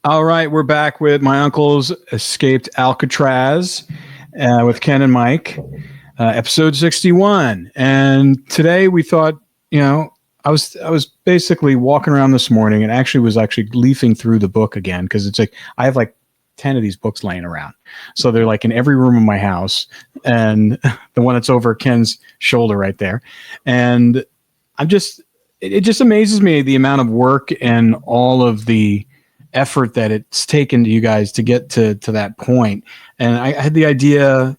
All right, we're back with My Uncle's Escaped Alcatraz with Ken and Mike, episode 61. And today we thought, I was basically walking around this morning and was leafing through the book again, because it's like I have like 10 of these books laying around. So they're like in every room of my house, and the one that's over Ken's shoulder right there. And it just amazes me the amount of work and all of the effort that it's taken to you guys to get to that point. And I had the idea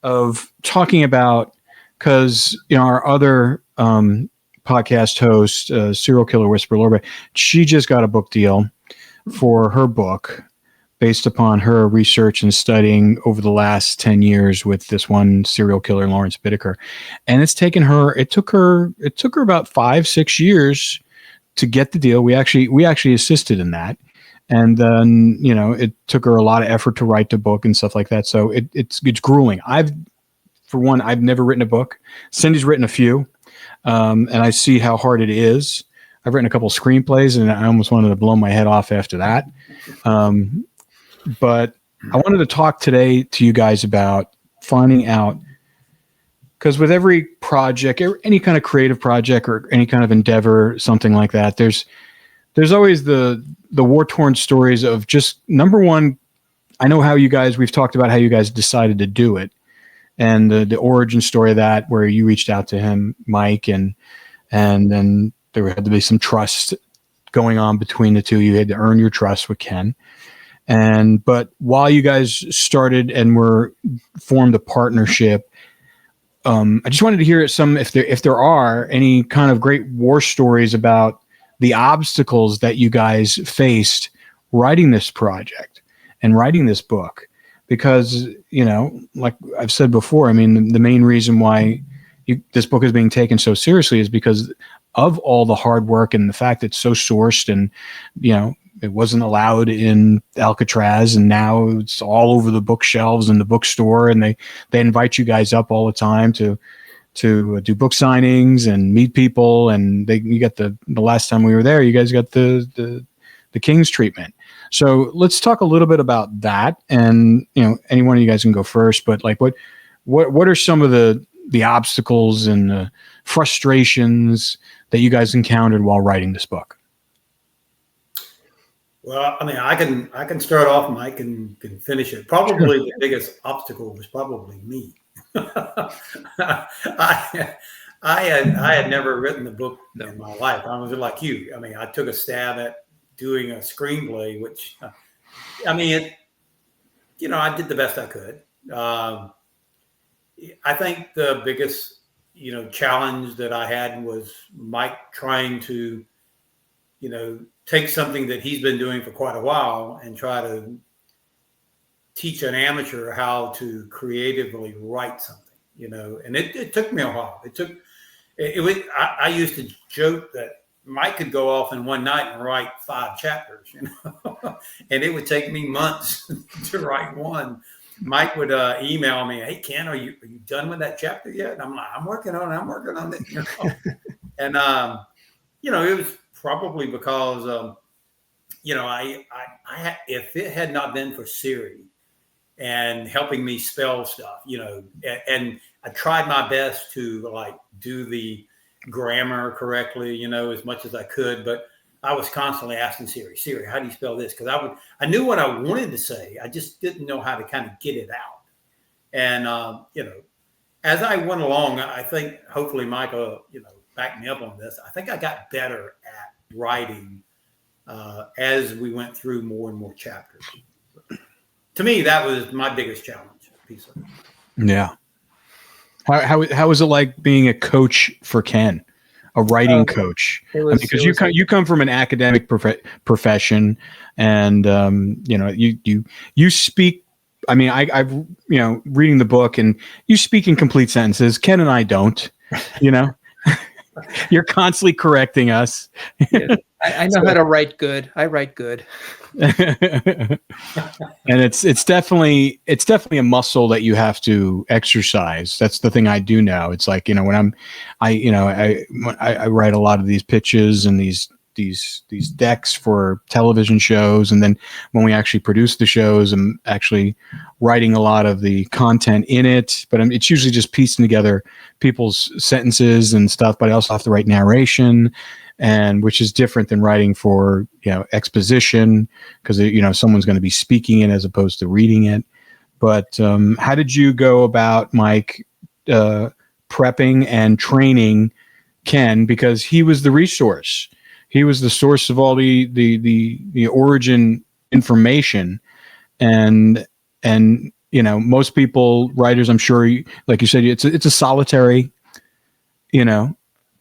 of talking about, because our other podcast host, Serial Killer Whisperer Laura, she just got a book deal for her book based upon her research and studying over the last 10 years with this one serial killer, Lawrence Bittaker. And it took her about 5-6 years to get the deal. We actually assisted in that. And then, it took her a lot of effort to write the book and stuff like that. So it's grueling. I've never written a book. Cindy's written a few, and I see how hard it is. I've written a couple of screenplays, and I almost wanted to blow my head off after that. But I wanted to talk today to you guys about finding out, because with every project, any kind of creative project or any kind of endeavor, something like that, there's always the war-torn stories of just, number one, I know we've talked about how you guys decided to do it, and the origin story of that, where you reached out to him, Mike, and then there had to be some trust going on between the two. You had to earn your trust with Ken. But while you guys started and formed a partnership, I just wanted to hear if there are any kind of great war stories about the obstacles that you guys faced writing this project and writing this book. Because, like I've said before, I mean, the main reason why this book is being taken so seriously is because of all the hard work and the fact that it's so sourced, and, it wasn't allowed in Alcatraz, and now it's all over the bookshelves in the bookstore, and they invite you guys up all the time to do book signings and meet people, and you got the last time we were there, you guys got the King's treatment. So let's talk a little bit about that, and any one of you guys can go first, but like what are some of the obstacles and the frustrations that you guys encountered while writing this book? Well, I mean, I can start off, Mike, and can finish it. Probably the biggest obstacle was probably me. I had never written a book in my life. I was like you. I mean, I took a stab at doing a screenplay, which, I did the best I could. I think the biggest, challenge that I had was Mike trying to, take something that he's been doing for quite a while and try to teach an amateur how to creatively write something, and it took me a while. I used to joke that Mike could go off in one night and write 5 chapters, and it would take me months to write one. Mike would email me, "Hey, Ken, are you done with that chapter yet?" And I'm like, I'm working on it. And, it was probably because, I if it had not been for Siri and helping me spell stuff, and I tried my best to do the grammar correctly, as much as I could, but I was constantly asking Siri, how do you spell this? Because I knew what I wanted to say. I just didn't know how to kind of get it out. And, as I went along, I think hopefully Michael, back me up on this. I think I got better at writing as we went through more and more chapters. To me, that was my biggest challenge piece of it. Yeah. How was it like being a coach for Ken, a writing coach? Because you come from an academic profession, and you speak. I mean, I've reading the book, and you speak in complete sentences. Ken and I don't. You're constantly correcting us. Yeah, I know how to write good. I write good. And it's definitely a muscle that you have to exercise. That's the thing I do now. It's like, when I write a lot of these pitches and these these decks for television shows, and then when we actually produce the shows, I'm actually writing a lot of the content in it. But it's usually just piecing together people's sentences and stuff. But I also have to write narration, and which is different than writing for exposition, because someone's going to be speaking it as opposed to reading it. But how did you go about, Mike, prepping and training Ken, because he was the resource, he was the source of all the origin information, and most people, writers, I'm sure, like you said, it's a solitary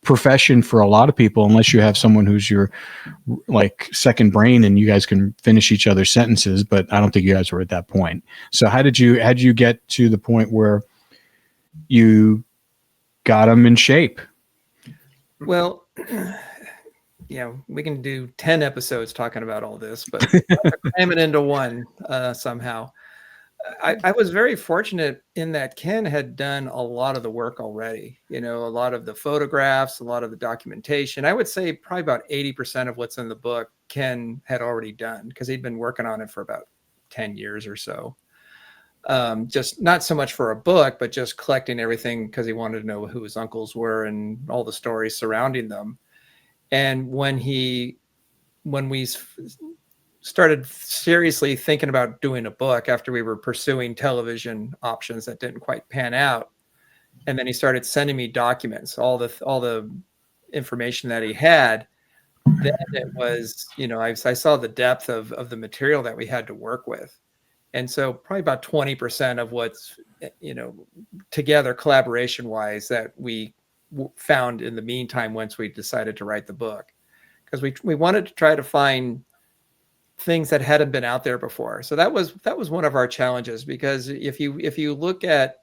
profession for a lot of people, unless you have someone who's your like second brain and you guys can finish each other's sentences. But I don't think you guys were at that point. So how did you get to the point where you got them in shape? Well, we can do 10 episodes talking about all this, but cram it into one somehow. I was very fortunate in that Ken had done a lot of the work already, a lot of the photographs, a lot of the documentation. I would say probably about 80% of what's in the book, Ken had already done, because he'd been working on it for about 10 years or so. Just not so much for a book, but just collecting everything because he wanted to know who his uncles were and all the stories surrounding them. And when we started seriously thinking about doing a book, after we were pursuing television options that didn't quite pan out, and then he started sending me documents, all the information that he had, then it was, I saw the depth of the material that we had to work with. And so probably about 20% of what's, together collaboration wise that we found in the meantime, once we decided to write the book, because we wanted to try to find things that hadn't been out there before. So that was one of our challenges, because if you look at,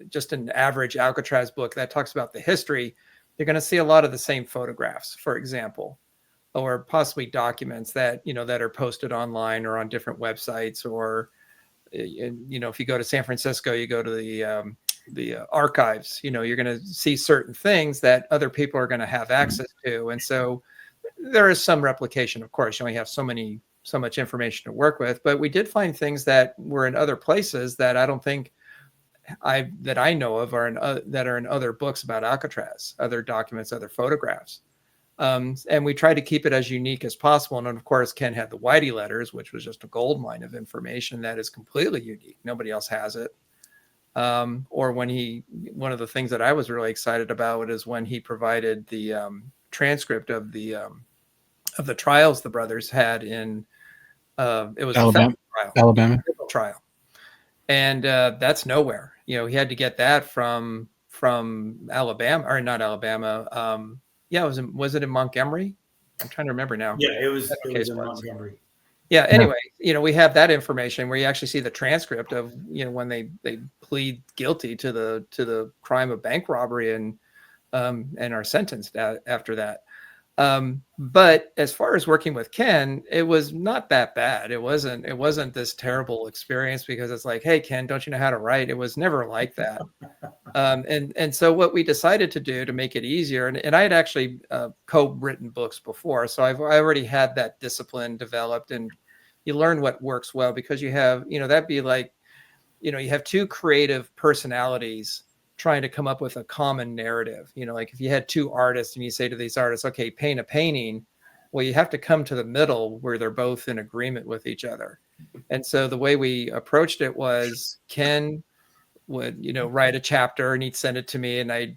just an average Alcatraz book that talks about the history, you're going to see a lot of the same photographs, for example, or possibly documents that are posted online or on different websites, or if you go to San Francisco, you go to the archives, you're going to see certain things that other people are going to have access to. And so there is some replication, of course. You only have so much information to work with, but we did find things that were in other places that I don't think that I know of that are in other books about Alcatraz, other documents, other photographs. And we tried to keep it as unique as possible. And of course, Ken had the Whitey letters, which was just a gold mine of information that is completely unique. Nobody else has it. Or one of the things that I was really excited about is when he provided the transcript of the trials the brothers had in it was Alabama trial, and that's nowhere. He had to get that from Alabama, or not Alabama. Was it in Montgomery? I'm trying to remember now. Yeah, it was in Montgomery. Yeah. Anyway, we have that information where you actually see the transcript of when they plead guilty to the crime of bank robbery and are sentenced after that. But as far as working with Ken, it was not that bad. It wasn't this terrible experience, because it's like, hey, Ken, don't you know how to write? It was never like that. And so what we decided to do to make it easier, and I had actually co-written books before, so I already had that discipline developed, and you learn what works well, because you have, that'd be like, you have two creative personalities trying to come up with a common narrative. Like if you had two artists and you say to these artists, okay, paint a painting, well, you have to come to the middle where they're both in agreement with each other. And so the way we approached it was, Ken would, write a chapter and he'd send it to me, and I'd,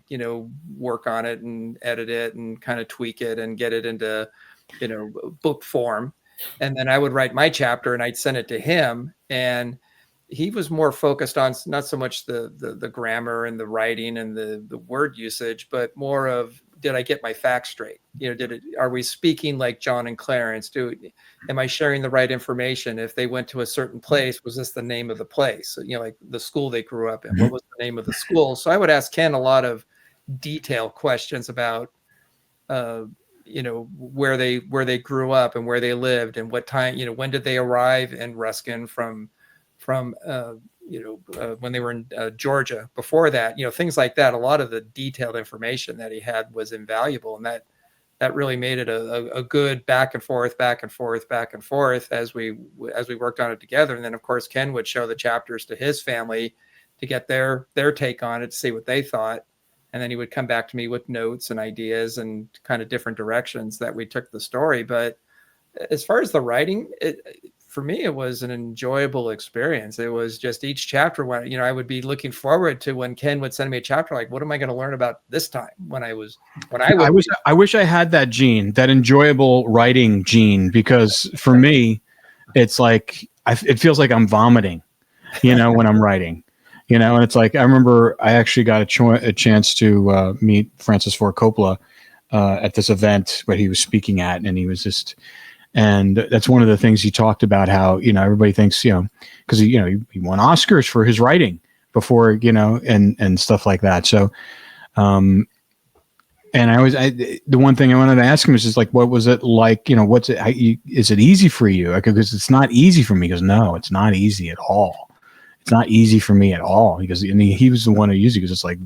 work on it and edit it and kind of tweak it and get it into, book form. And then I would write my chapter and I'd send it to him, and he was more focused on not so much the grammar and the writing and the word usage, but more of, did I get my facts straight? Are we speaking like John and Clarence? Am I sharing the right information? If they went to a certain place, was this the name of the place? Like the school they grew up in, what was the name of the school? So I would ask Ken a lot of detailed questions about, where they grew up and where they lived and what time, when did they arrive in Ruskin from when they were in Georgia before that, things like that. A lot of the detailed information that he had was invaluable, and that really made it a good back and forth as we worked on it together. And then of course Ken would show the chapters to his family to get their take on it, to see what they thought, and then he would come back to me with notes and ideas and kind of different directions that we took the story. But as far as the writing, for me, it was an enjoyable experience. It was just each chapter when, I would be looking forward to when Ken would send me a chapter, like, what am I going to learn about this time? I wish I had that gene, that enjoyable writing gene, because for me, it's like, it feels like I'm vomiting, when I'm writing, and it's like, I remember I actually got a chance to meet Francis Ford Coppola at this event where he was speaking at, and he was just, and that's one of the things he talked about, how, everybody thinks, because he won Oscars for his writing before, and stuff like that. So, and the one thing I wanted to ask him is just like, what was it like? Is it easy for you? Because it's not easy for me. He goes, no, it's not easy at all. It's not easy for me at all. Because he was the one who used it, because it's like,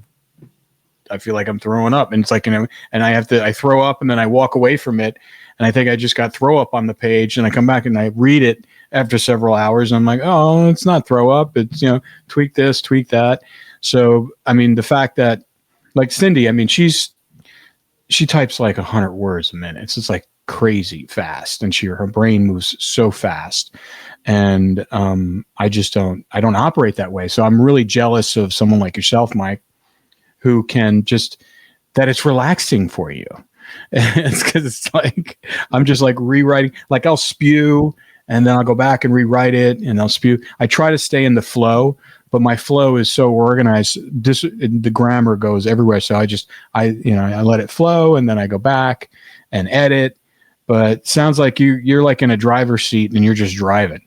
I feel like I'm throwing up, and it's like, and I throw up, and then I walk away from it, and I think I just got throw up on the page, and I come back and I read it after several hours, and I'm like, oh, it's not throw up. It's, tweak this, tweak that. So, the fact that, like Cindy, she types like 100 words a minute. It's just like crazy fast, and her brain moves so fast. And I don't operate that way. So I'm really jealous of someone like yourself, Mike, who can that it's relaxing for you. It's because it's like, I'm just like rewriting, like I'll spew and then I'll go back and rewrite it, and I'll spew. I try to stay in the flow, but my flow is so organized. The grammar goes everywhere. So I let it flow, and then I go back and edit. But sounds like you're like in a driver's seat and you're just driving.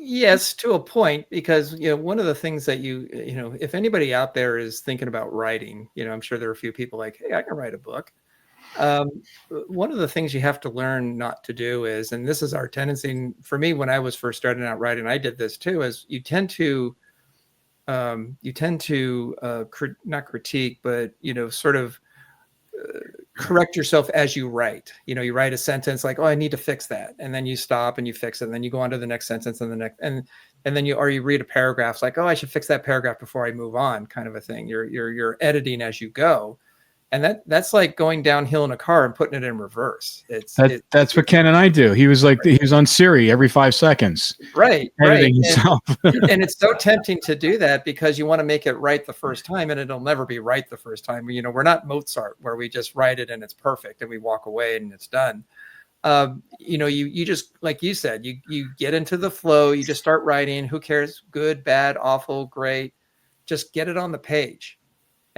Yes, to a point, because one of the things that if anybody out there is thinking about writing, I'm sure there are a few people like, hey, I can write a book. One of the things you have to learn not to do is, and this is our tendency, for me, when I was first starting out writing, I did this too, is you tend to not critique, but sort of correct yourself as you write. You write a sentence like, oh, I need to fix that, and then you stop and you fix it, and then you go on to the next sentence and the next, and then you read a paragraph, like, oh, I should fix that paragraph before I move on, kind of a thing. You're editing as you go, and that's like going downhill in a car and putting it in reverse. That's what Ken and I do. He was like, he was on Siri every 5 seconds, right, editing himself. And it's so tempting to do that, because you want to make it right the first time, and it'll never be right the first time. We're not Mozart, where we just write it and it's perfect and we walk away and it's done. You just, like you said, you get into the flow, you just start writing. Who cares? Good, bad, awful, great. Just get it on the page.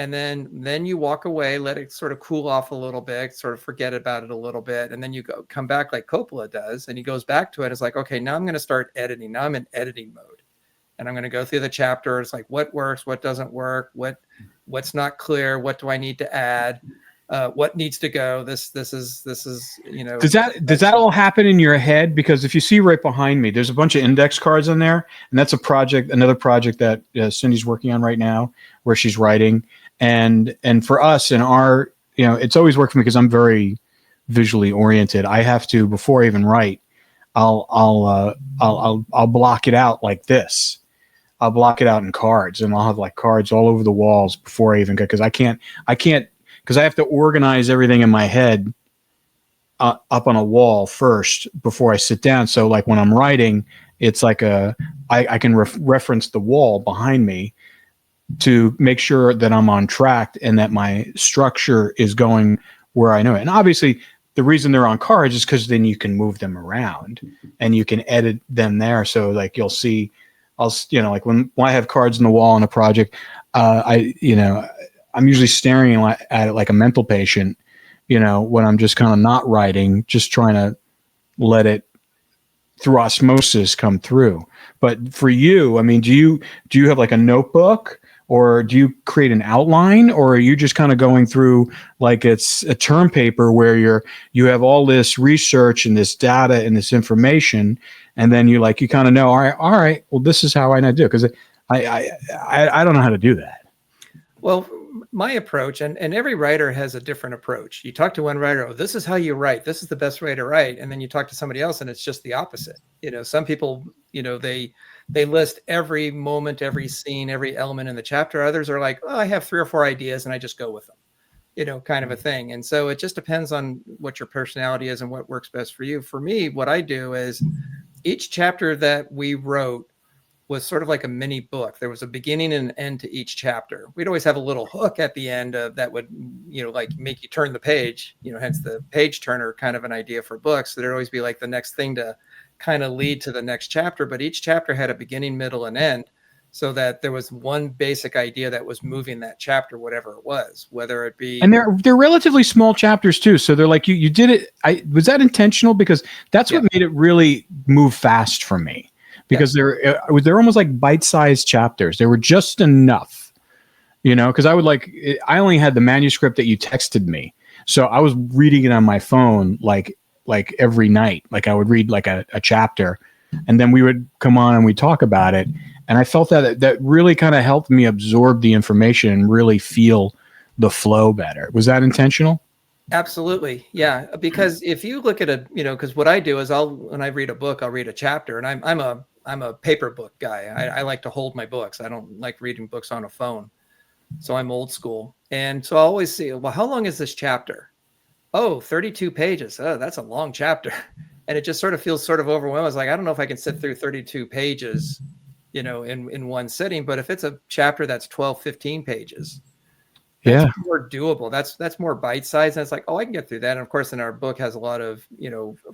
And then you walk away, let it sort of cool off a little bit, sort of forget about it a little bit. And then you come back like Coppola does, and he goes back to it. It's like, okay, now I'm going to start editing. Now I'm in editing mode, and I'm going to go through the chapter. It's like, what works, what doesn't work, what's not clear, what do I need to add, what needs to go. This is Does that all happen in your head? Because if you see right behind me, there's a bunch of index cards in there, and that's another project that Cindy's working on right now, where she's writing. And for us in our, it's always worked for me because I'm very visually oriented. I have to, before I even write, I'll block it out like this. I'll block it out in cards, and I'll have like cards all over the walls before I even go, because I can't, because I have to organize everything in my head up on a wall first before I sit down. So like when I'm writing, it's like I can reference the wall behind me to make sure that I'm on track and that my structure is going where I know it. And obviously the reason they're on cards is because then you can move them around and you can edit them there. So like you'll see, like when I have cards on the wall in a project, I'm usually staring at it like a mental patient, when I'm just kind of not writing, just trying to let it through osmosis come through. But for you, do you have like a notebook? Or do you create an outline, or are you just kind of going through like it's a term paper where you have all this research and this data and this information, and then you kind of know, all right, well, this is how I do it, because I don't know how to do that. Well, my approach, and every writer has a different approach. You talk to one writer, oh, this is how you write. This is the best way to write. And then you talk to somebody else and it's just the opposite. Some people, they list every moment, every scene, every element in the chapter. Others are like, oh, I have 3 or 4 ideas and I just go with them, kind of a thing. And so it just depends on what your personality is and what works best for you. For me, what I do is each chapter that we wrote was sort of like a mini book. There was a beginning and an end to each chapter. We'd always have a little hook at the end that would, like make you turn the page, hence the page turner, kind of an idea for books. So there'd always be like the next thing to kind of lead to the next chapter. But each chapter had a beginning, middle, and end, so that there was one basic idea that was moving that chapter, whatever it was, whether it be. And they're relatively small chapters too. So they're like, you did it. Was that intentional? Because that's what made it really move fast for me. Because they're almost like bite-sized chapters. They were just enough, because I only had the manuscript that you texted me. So I was reading it on my phone like every night. Like I would read like a chapter, and then we would come on and we'd talk about it. And I felt that really kind of helped me absorb the information and really feel the flow better. Was that intentional? Absolutely. Yeah. Because if you look at because what I do is when I read a book, I'll read a chapter, and I'm a paper book guy. I like to hold my books. I don't like reading books on a phone. So I'm old school. And so I always see, well, how long is this chapter? Oh, 32 pages. Oh, that's a long chapter. And it just sort of feels sort of overwhelming. I was like, I don't know if I can sit through 32 pages, in one sitting. But if it's a chapter that's 12, 15 pages, that's more doable. That's more bite-sized. And it's like, oh, I can get through that. And of course, in our book has a lot of,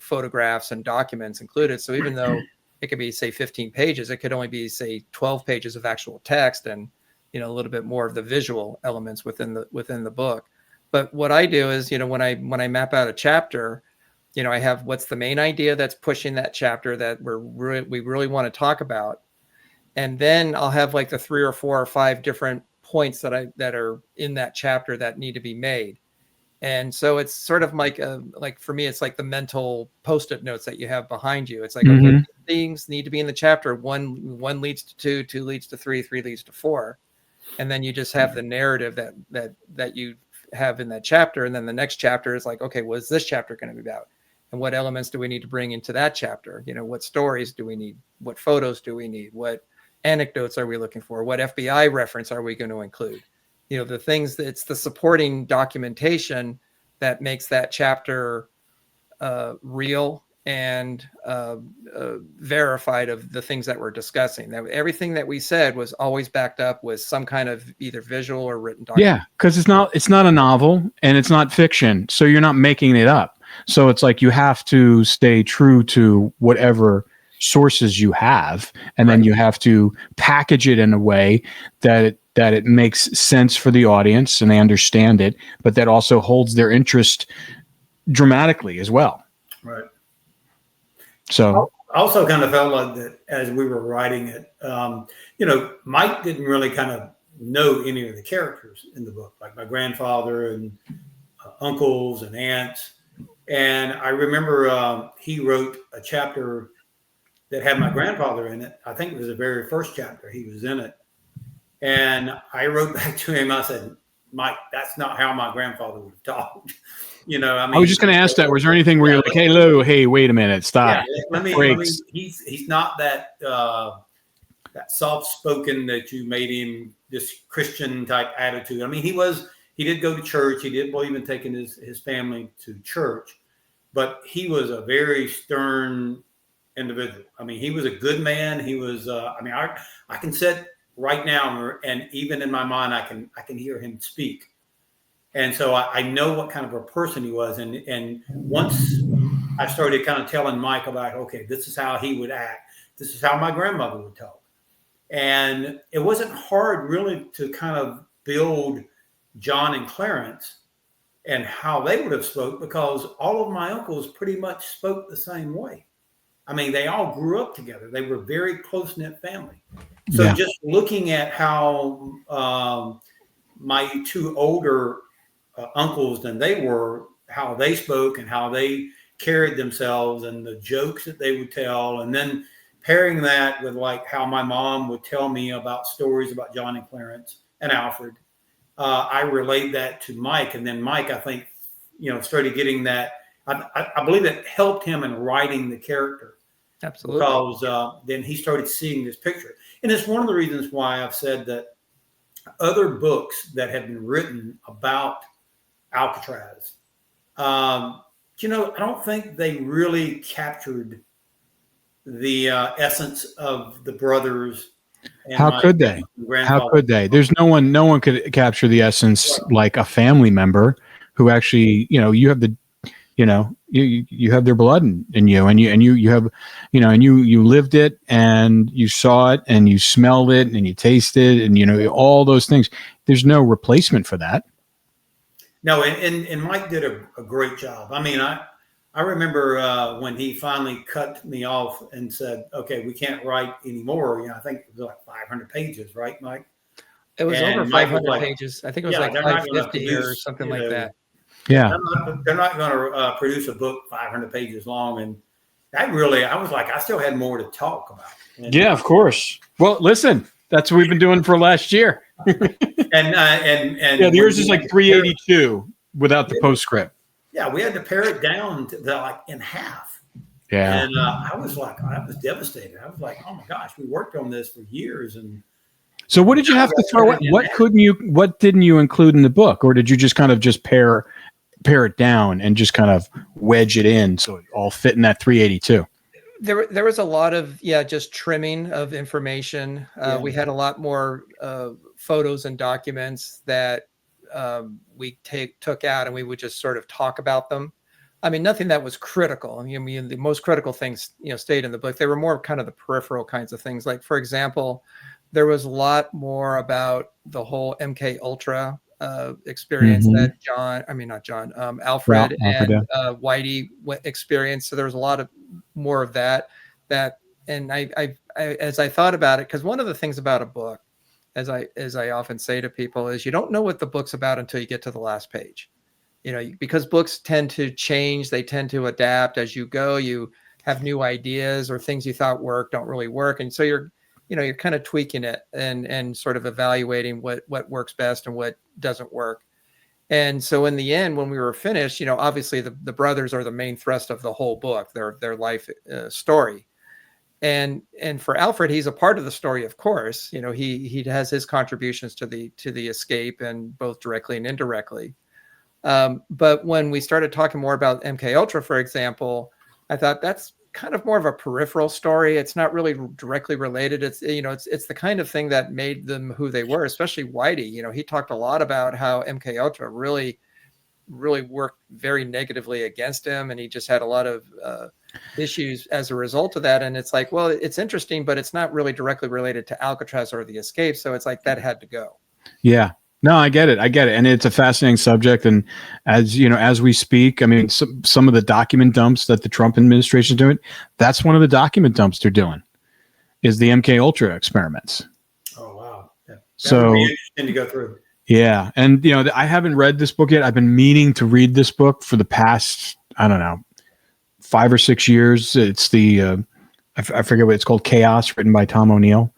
photographs and documents included. So even though it could be, say, 15 pages, it could only be, say, 12 pages of actual text and, a little bit more of the visual elements within the book. But what I do is, when I map out a chapter, I have what's the main idea that's pushing that chapter that we really want to talk about. And then I'll have like the 3 or 4 or 5 different points that are in that chapter that need to be made. And so it's sort of like for me, it's like the mental Post-it notes that you have behind you. It's like, okay, things need to be in the chapter. One leads to 2 leads to 3 leads to 4. And then you just have the narrative that you have in that chapter. And then the next chapter is like, okay, what is this chapter going to be about? And what elements do we need to bring into that chapter? What stories do we need? What photos do we need? What anecdotes are we looking for? What FBI reference are we going to include? The things it's the supporting documentation that makes that chapter real and verified of the things that we're discussing. That everything that we said was always backed up with some kind of either visual or written document. Yeah, because it's not a novel and it's not fiction, so you're not making it up. So it's like you have to stay true to whatever sources you have, and then you have to package it in a way that it makes sense for the audience and they understand it, but that also holds their interest dramatically as well. Right. So I also kind of felt like that as we were writing it, Mike didn't really kind of know any of the characters in the book, like my grandfather and uncles and aunts. And I remember he wrote a chapter that had my grandfather in it. I think it was the very first chapter he was in it. And I wrote back to him. I said, Mike, that's not how my grandfather would have talked. I was just going to ask that. Was there anything where you're like, hey, Lou, hey, wait a minute, stop. Yeah, let me he's not that soft-spoken that you made him, this Christian type attitude. I mean, he did go to church. He did believe in taking his family to church, but he was a very stern individual. I mean, he was a good man. He was, I can sit right now and even in my mind, I can hear him speak. And so I know what kind of a person he was. And once I started kind of telling Mike about, okay, this is how he would act. This is how my grandmother would talk. And it wasn't hard really to kind of build John and Clarence and how they would have spoke, because all of my uncles pretty much spoke the same way. I mean, they all grew up together. They were a very close-knit family. So just looking at how my 2 older uncles than they were, how they spoke and how they carried themselves and the jokes that they would tell, and then pairing that with like how my mom would tell me about stories about John and Clarence and Alfred, I relayed that to Mike, and then Mike, I think, started getting that. I believe it helped him in writing the character. Absolutely. Because then he started seeing this picture. And it's one of the reasons why I've said that other books that have been written about Alcatraz, I don't think they really captured the essence of the brothers. And How could they? How could they? There's no one could capture the essence like a family member who actually, you have the, you have their blood in you, and you have, and you lived it, and you saw it, and you smelled it, and you tasted it, and all those things. There's no replacement for that. No, and Mike did a great job. I mean, I remember when he finally cut me off and said, "Okay, we can't write anymore." I think it was like 500 pages, right, Mike? It was over 500 pages. I think it was like 550 or something like that. Yeah, they're not going to produce a book 500 pages long, and I was like, I still had more to talk about. And, yeah, of course. Well, listen, that's what we've been doing for last year. and yours is like 382 without the postscript. Yeah, we had to pare it down to like in half. Yeah, and I was devastated. I was like, oh my gosh, we worked on this for years, and. So what did you have to throw? What didn't you include in the book, or did you just kind of pare it down and just kind of wedge it in so it all fit in that 382? There was a lot of just trimming of information. We had a lot more photos and documents that we took out, and we would just sort of talk about them. I mean, nothing that was critical. I mean, the most critical things stayed in the book. They were more kind of the peripheral kinds of things. Like, for example, there was a lot more about the whole MK Ultra experience that Alfred and Whitey experienced. So there was a lot of more of that. And I as I thought about it, because one of the things about a book, as I often say to people, is you don't know what the book's about until you get to the last page. Because books tend to change, they tend to adapt as you go. You have new ideas, or things you thought worked don't really work, and so you're kind of tweaking it and sort of evaluating what works best and what doesn't work. And so in the end, when we were finished, obviously the brothers are the main thrust of the whole book, their life story. And for Alfred, he's a part of the story, of course. He has his contributions to the escape, and both directly and indirectly. But when we started talking more about MK Ultra, for example, I thought that's kind of more of a peripheral story. It's not really directly related. It's the kind of thing that made them who they were, especially Whitey. He talked a lot about how MK Ultra really worked very negatively against him, and he just had a lot of issues as a result of that. And it's like, well, it's interesting, but it's not really directly related to Alcatraz or the escape. So it's like that had to go. Yeah. No, I get it. And it's a fascinating subject. And as we speak, I mean, some of the document dumps that the Trump administration is doing, that's one of the document dumps they're doing, is the MK Ultra experiments. Oh, wow. Yeah. So would be interesting to go through. Yeah. And, I haven't read this book yet. I've been meaning to read this book for the past, 5 or 6 years. It's the, I forget what it's called, Chaos, written by Tom O'Neill.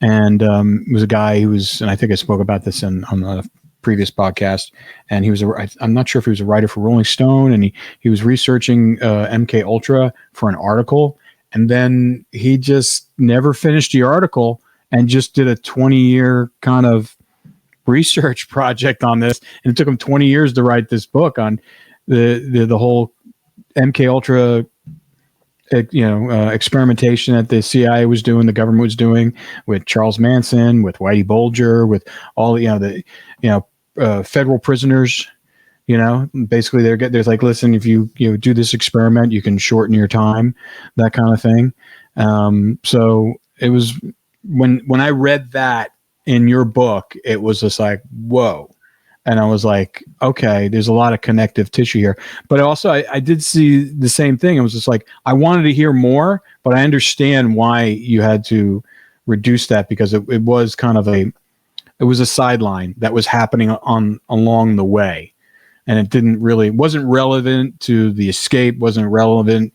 And it was a guy who was, and I think I spoke about this on a previous podcast, and he was I'm not sure if he was a writer for Rolling Stone, and he was researching MK Ultra for an article, and then he just never finished the article and just did a 20-year kind of research project on this, and it took him 20 years to write this book on the whole MK Ultra experimentation that the CIA was doing, the government was doing with Charles Manson, with Whitey Bulger, with all the federal prisoners. Basically there's like, listen, if you do this experiment, you can shorten your time, that kind of thing. So it was when I read that in your book, it was just like, whoa. And I was like, okay, there's a lot of connective tissue here. But also, I did see the same thing. It was just like, I wanted to hear more, but I understand why you had to reduce that, because it was kind of it was a sideline that was happening along the way. And it wasn't relevant to the escape, wasn't relevant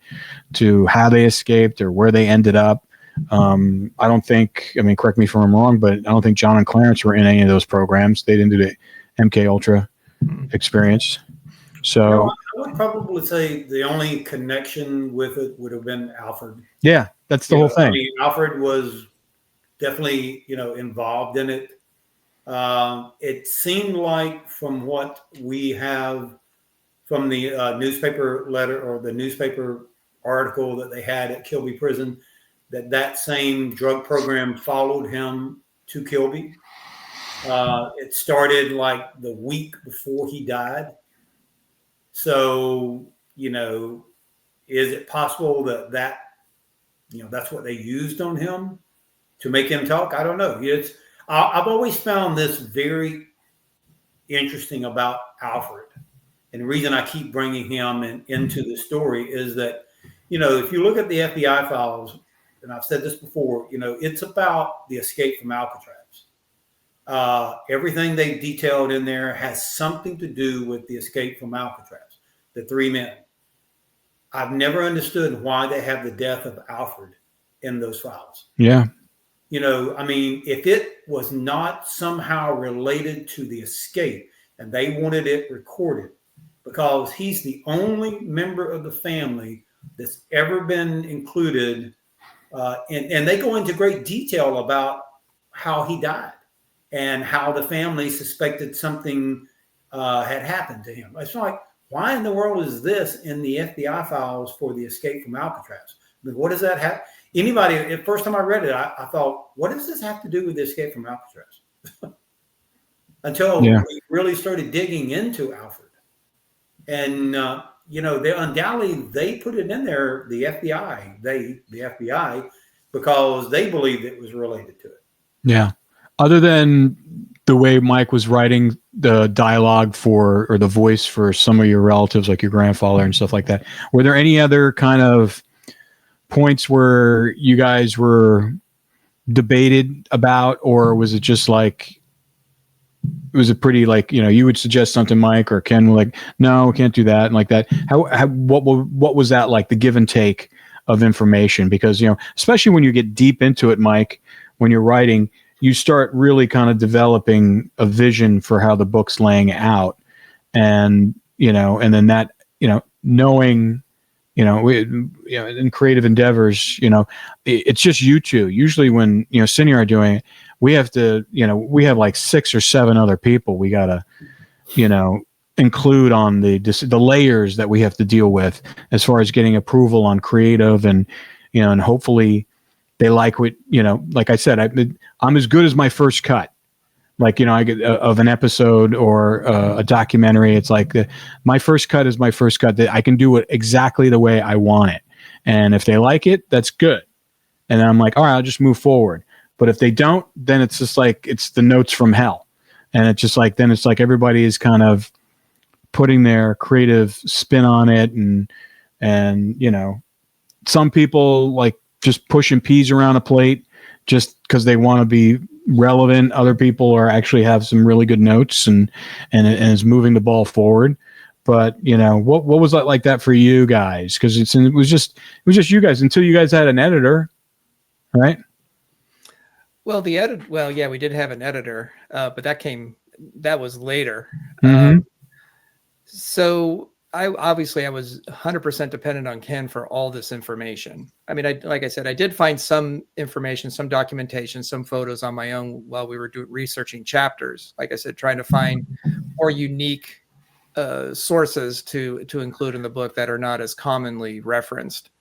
to how they escaped or where they ended up. I don't think, correct me if I'm wrong, but I don't think John and Clarence were in any of those programs. They didn't do MK Ultra experience. So I would probably say the only connection with it would have been Alfred. yeah, that's the whole thing. I mean, Alfred was definitely, involved in it. It seemed like from what we have from the newspaper letter or the newspaper article that they had at Kilby Prison, that same drug program followed him to Kilby. It started like the week before he died. So, is it possible that that's what they used on him to make him talk? I don't know. I've always found this very interesting about Alfred. And the reason I keep bringing him into the story is that, if you look at the FBI files, and I've said this before, it's about the escape from Alcatraz. Everything they detailed in there has something to do with the escape from Alcatraz, the 3 men. I've never understood why they have the death of Alfred in those files. Yeah. If it was not somehow related to the escape and they wanted it recorded, because he's the only member of the family that's ever been included. And they go into great detail about how he died and how the family suspected something had happened to him. It's like, why in the world is this in the FBI files for the escape from Alcatraz? I mean, what does that have? The first time I read it, I thought, what does this have to do with the escape from Alcatraz? Until we really started digging into Alfred. And, they undoubtedly, they put it in there, the FBI, because they believed it was related to it. Yeah. Other than the way Mike was writing the dialogue or the voice for some of your relatives, like your grandfather and stuff like that, were there any other kind of points where you guys were debated about, or was it just like, was it pretty like, you would suggest something, Mike, or Ken would like, no, we can't do that, and like that? What was that like, the give and take of information? Because, especially when you get deep into it, Mike, when you're writing, you start really kind of developing a vision for how the book's laying out. And, and then that, knowing, in creative endeavors, it's just you two. Usually when, Cindy and I are doing it, we have to, we have like 6 or 7 other people we got to, include on the layers that we have to deal with as far as getting approval on creative and, and hopefully they like what, like I said, I'm as good as my first cut. Like, I get of an episode or a documentary. It's like my first cut is my first cut. That I can do it exactly the way I want it. And if they like it, that's good. And then I'm like, all right, I'll just move forward. But if they don't, then it's just like, it's the notes from hell. And it's just like, then it's like everybody is kind of putting their creative spin on it. And some people like just pushing peas around a plate just because they want to be relevant. Other people are actually have some really good notes and is moving the ball forward. But what was that like that for you guys? Because it was just you guys until you guys had an editor, right? Well, yeah, we did have an editor, but that was later. Mm-hmm. So I was 100% dependent on Ken for all this information. I mean, like I said, I did find some information, some documentation, some photos on my own while we were researching chapters. Like I said, trying to find more unique sources to include in the book that are not as commonly referenced.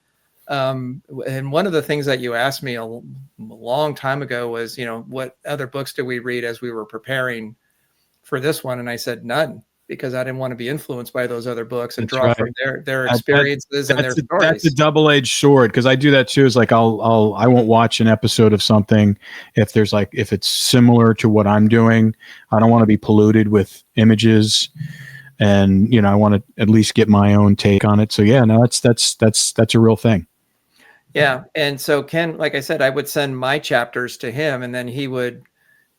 And one of the things that you asked me a long time ago was, what other books did we read as we were preparing for this one? And I said none, because I didn't want to be influenced by those other books and draw from their experiences and their stories. That's a double-edged sword, because I do that too. It's like I won't watch an episode of something if it's similar to what I'm doing. I don't want to be polluted with images, and I want to at least get my own take on it. So yeah, no, that's a real thing. Yeah. And so Ken, like I said, I would send my chapters to him, and then he would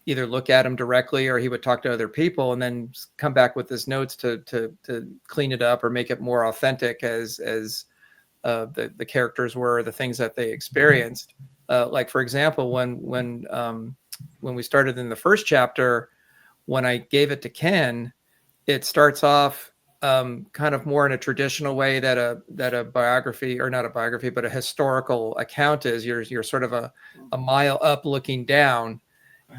either look at them directly or he would talk to other people and then come back with his notes to clean it up or make it more authentic as the characters were, the things that they experienced. Like, for example, when we started in the first chapter, when I gave it to Ken, it starts off kind of more in a traditional way that a biography, or not a biography, but a historical account is. You're sort of a mile up looking down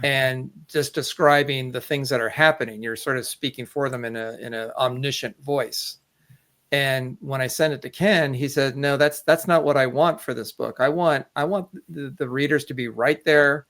and just describing the things that are happening. You're sort of speaking for them in a omniscient voice. And when I sent it to Ken, he said, no, that's not what I want for this book. I want the readers to be right there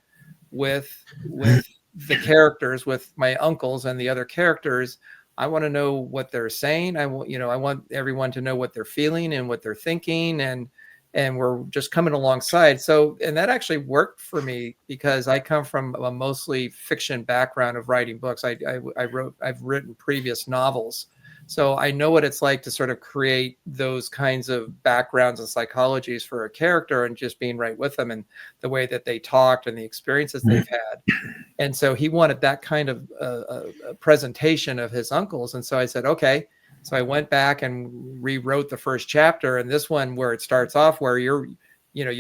with the characters, with my uncles and the other characters. I want to know what they're saying. I want everyone to know what they're feeling and what they're thinking, and we're just coming alongside. So, and that actually worked for me because I come from a mostly fiction background of writing books. I've written previous novels, so I know what it's like to sort of create those kinds of backgrounds and psychologies for a character, and just being right with them and the way that they talked and the experiences they've had. And so he wanted that kind of a presentation of his uncles. And so I said, okay. So I went back and rewrote the first chapter. And this one, where it starts off, where you're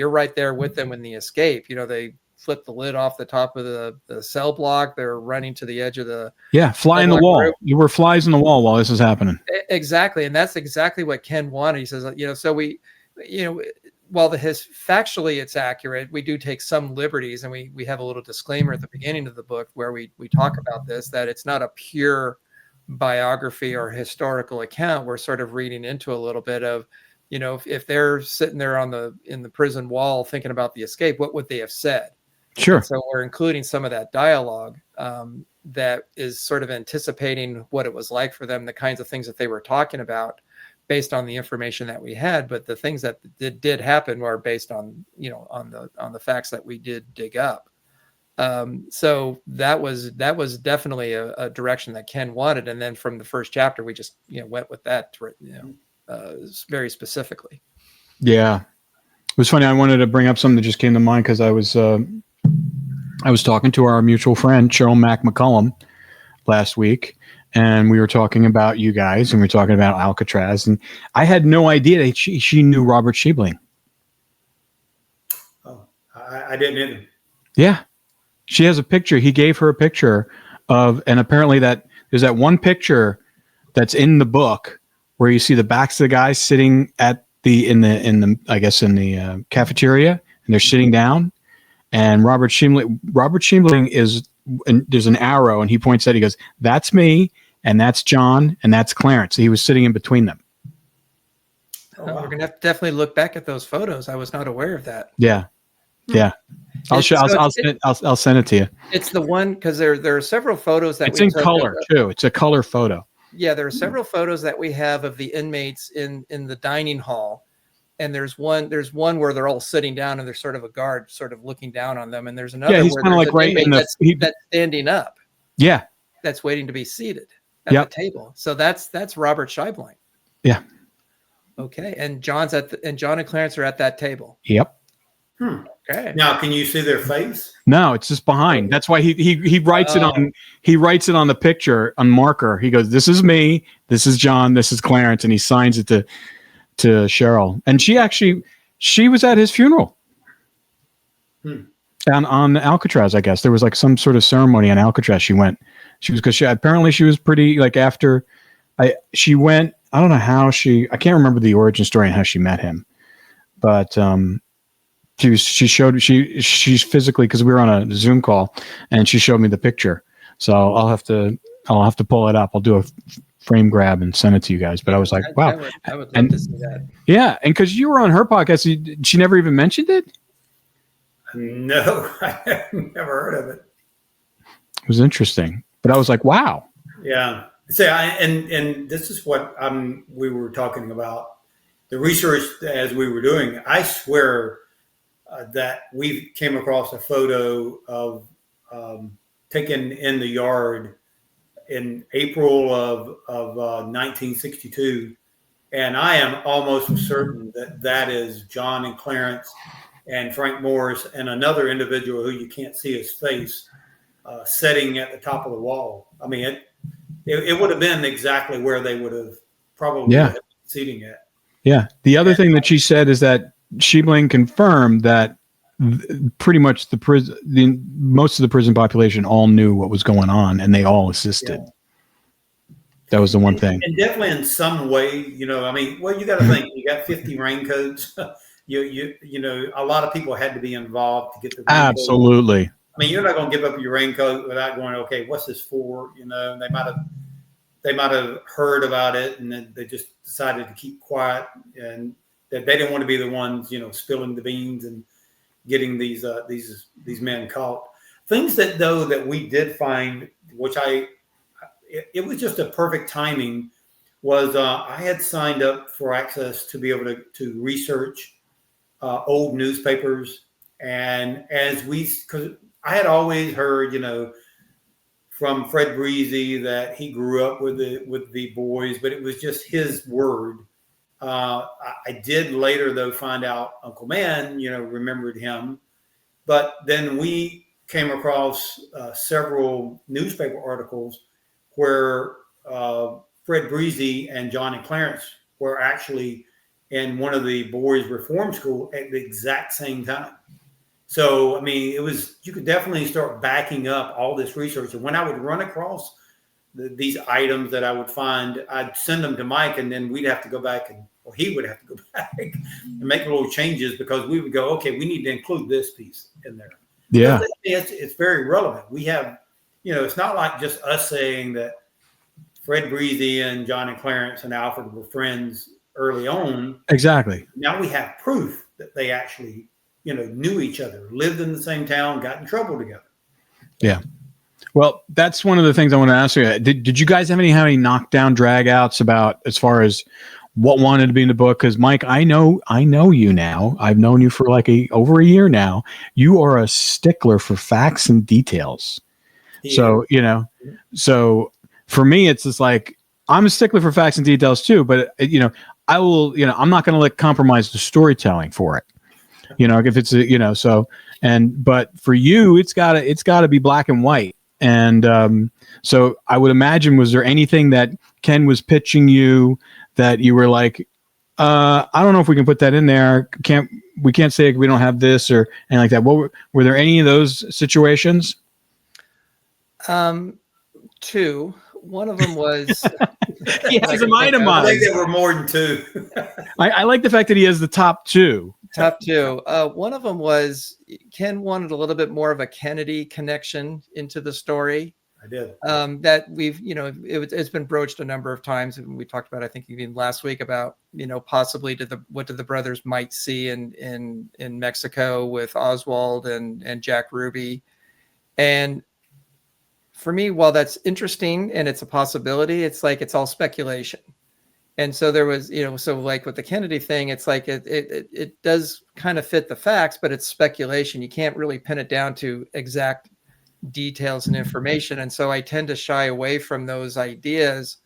right there with them in the escape. They flip the lid off the top of the cell block. They're running to the edge of the fly in the wall. Group. You were flies in the wall while this is happening. Exactly. And that's exactly what Ken wanted. He says, so we, while factually it's accurate, we do take some liberties, and we have a little disclaimer at the beginning of the book where we talk about this, that it's not a pure biography or historical account. We're sort of reading into a little bit of, if they're sitting there in the prison wall thinking about the escape, what would they have said? Sure. And so we're including some of that dialogue that is sort of anticipating what it was like for them, the kinds of things that they were talking about, based on the information that we had. But the things that did happen were based on, on the facts that we did dig up. So that was definitely a direction that Ken wanted. And then from the first chapter, we just, went with that, very specifically. Yeah. It was funny. I wanted to bring up something that just came to mind because I was talking to our mutual friend, Cheryl Mack McCullum, last week. And we were talking about you guys, and we were talking about Alcatraz, and I had no idea that she knew Robert Schiebling. Oh, I didn't either. Yeah. She has a picture. He gave her a picture of, and apparently there's that one picture that's in the book where you see the backs of the guys sitting in the cafeteria, and they're sitting down, and Robert Schiebling is, and there's an arrow, and he points at, he goes, that's me, and that's John, and that's Clarence. He was sitting in between them. Oh, wow. We're going to have to definitely look back at those photos. I was not aware of that. Yeah. Yeah. I'll send it to you. It's the one, because there are several photos that it's in color too. It's a color photo. Yeah, there are several photos that we have of the inmates in the dining hall, and there's one where they're all sitting down, and there's sort of a guard sort of looking down on them, and there's another he's kind of like right in that's standing up. Yeah, that's waiting to be seated at the table. So that's Robert Schiebling. Yeah. Okay, and John and Clarence are at that table. Yep. Okay. Now, can you see their face? No, it's just behind. That's why he writes it on. He writes it on the picture on marker. He goes, "This is me. This is John. This is Clarence," and he signs it to Cheryl. And she was at his funeral. On Alcatraz, I guess there was like some sort of ceremony on Alcatraz. She went. Apparently she was pretty, like, after she went. I don't know how I can't remember the origin story and how she met him, but she's physically, because we were on a Zoom call, and she showed me the picture. So I'll have to pull it up. I'll do a frame grab and send it to you guys. But I was like, wow. I would love to see that. Yeah. And because you were on her podcast, she never even mentioned it? No, I never heard of it. It was interesting. But I was like, wow. Yeah. And this is what we were talking about. The research as we were doing, I swear that we came across a photo of taken in the yard in April of 1962. And I am almost certain that is John and Clarence and Frank Morris and another individual who you can't see his face sitting at the top of the wall. I mean, it would have been exactly where they would have probably been seating at. Yeah. The other thing that she said is that Schiebling confirmed that pretty much most of the prison population all knew what was going on, and they all assisted. Yeah. That was the one thing. And definitely in some way, I mean, well, you got to think, you got 50 raincoats. A lot of people had to be involved to get the raincoat. Absolutely. I mean, you're not going to give up your raincoat without going, okay, what's this for? They might have heard about it, and then they just decided to keep quiet, and that they didn't want to be the ones, spilling the beans and getting these men caught. Things that we did find, which it was just a perfect timing, was I had signed up for access to be able to research old newspapers. And because I had always heard, from Fred Breezy that he grew up with the boys, but it was just his word. I did later, though, find out Uncle Man, remembered him. But then we came across several newspaper articles where Fred Breezy and John and Clarence were actually in one of the boys' reform school at the exact same time. So, I mean, you could definitely start backing up all this research. And when I would run across these items that I would find, I'd send them to Mike, and then we'd have to go back or he would have to go back and make little changes, because we would go, okay, we need to include this piece in there. Yeah. It's very relevant. We have, it's not like just us saying that Fred Breezy and John and Clarence and Alfred were friends early on. Exactly. Now we have proof that they actually, knew each other, lived in the same town, got in trouble together. Yeah. Well, that's one of the things I want to ask you. Did you guys have any knockdown drag-outs about as far as what wanted to be in the book? Because Mike, I know you now. I've known you for like over a year now. You are a stickler for facts and details. Yeah. So, so for me, it's just like, I'm a stickler for facts and details too, but I will, I'm not going to compromise the storytelling for it. If it's but for you, it's gotta be black and white. And so I would imagine, was there anything that Ken was pitching you that you were like, I don't know if we can put that in there. We can't say we don't have this or anything like that. Were there any of those situations? Two. One of them was he has them itemized. I think there were more than two. I like the fact that he has the top two. Top two. One of them was Ken wanted a little bit more of a Kennedy connection into the story. I did. That we've, it's been broached a number of times, and we talked about, I think even last week, about, possibly what the brothers might see in Mexico with Oswald and Jack Ruby. And for me, while that's interesting and it's a possibility, it's like, it's all speculation. And so there was, so like with the Kennedy thing, it's like it does kind of fit the facts, but it's speculation. You can't really pin it down to exact details and information. And so I tend to shy away from those ideas